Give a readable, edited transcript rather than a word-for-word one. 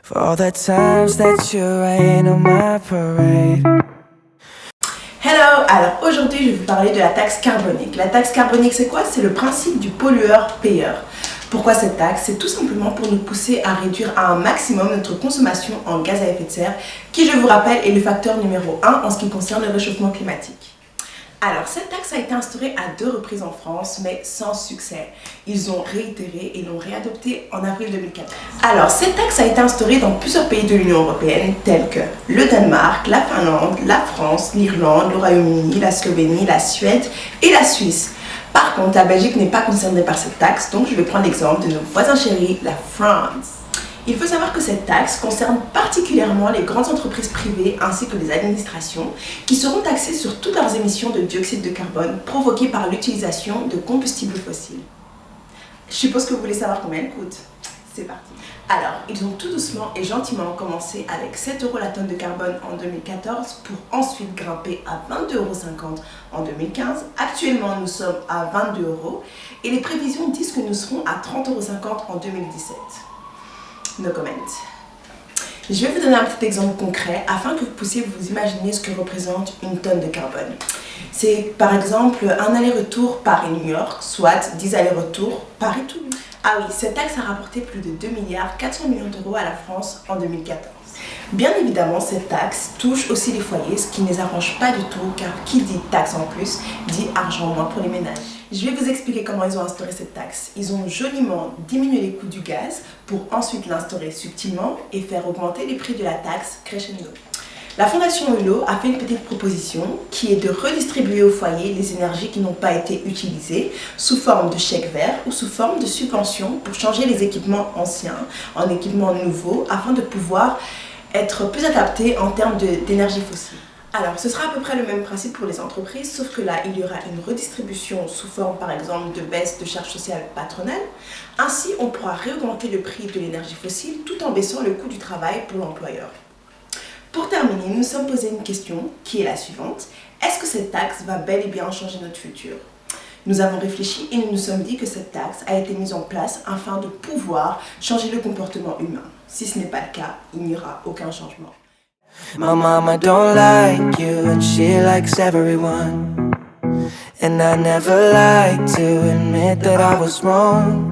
For all the times that you rain on my parade. Hello! Alors aujourd'hui je vais vous parler de la taxe carbonique. La taxe carbonique c'est quoi? C'est le principe du pollueur-payeur. Pourquoi cette taxe? C'est tout simplement pour nous pousser à réduire à un maximum notre consommation en gaz à effet de serre, qui je vous rappelle est le facteur numéro 1 en ce qui concerne le réchauffement climatique. Alors, cette taxe a été instaurée à 2 reprises en France, mais sans succès. Ils ont réitéré et l'ont réadoptée en avril 2014. Alors, cette taxe a été instaurée dans plusieurs pays de l'Union européenne, tels que le Danemark, la Finlande, la France, l'Irlande, le Royaume-Uni, la Slovénie, la Suède et la Suisse. Par contre, la Belgique n'est pas concernée par cette taxe, donc je vais prendre l'exemple de nos voisins chéris, la France. Il faut savoir que cette taxe concerne particulièrement les grandes entreprises privées ainsi que les administrations qui seront taxées sur toutes leurs émissions de dioxyde de carbone provoquées par l'utilisation de combustibles fossiles. Je suppose que vous voulez savoir combien elles coûtent. C'est parti. Alors, ils ont tout doucement et gentiment commencé avec 7 € la tonne de carbone en 2014 pour ensuite grimper à 22,50 € en 2015. Actuellement, nous sommes à 22 € et les prévisions disent que nous serons à 30,50 € en 2017. No comment. Je vais vous donner un petit exemple concret afin que vous puissiez vous imaginer ce que représente une tonne de carbone. C'est par exemple un aller-retour Paris-New York, soit 10 allers-retours Paris-Toulouse. Ah oui, cette taxe a rapporté plus de 2,4 milliards d'euros à la France en 2014. Bien évidemment, cette taxe touche aussi les foyers, ce qui ne les arrange pas du tout, car qui dit taxe en plus, dit argent en moins pour les ménages. Je vais vous expliquer comment ils ont instauré cette taxe. Ils ont joliment diminué les coûts du gaz pour ensuite l'instaurer subtilement et faire augmenter les prix de la taxe crescendo. La Fondation Hulot a fait une petite proposition qui est de redistribuer aux foyers les énergies qui n'ont pas été utilisées sous forme de chèques verts ou sous forme de subventions pour changer les équipements anciens en équipements nouveaux afin de pouvoir être plus adaptés en termes d'énergie fossile. Alors, ce sera à peu près le même principe pour les entreprises, sauf que là, il y aura une redistribution sous forme, par exemple, de baisse de charges sociales patronales. Ainsi, on pourra réaugmenter le prix de l'énergie fossile tout en baissant le coût du travail pour l'employeur. Pour terminer, nous nous sommes posé une question qui est la suivante. Est-ce que cette taxe va bel et bien changer notre futur? Nous avons réfléchi et nous nous sommes dit que cette taxe a été mise en place afin de pouvoir changer le comportement humain. Si ce n'est pas le cas, il n'y aura aucun changement. My mama don't like you and she likes everyone. And I never like to admit that I was wrong.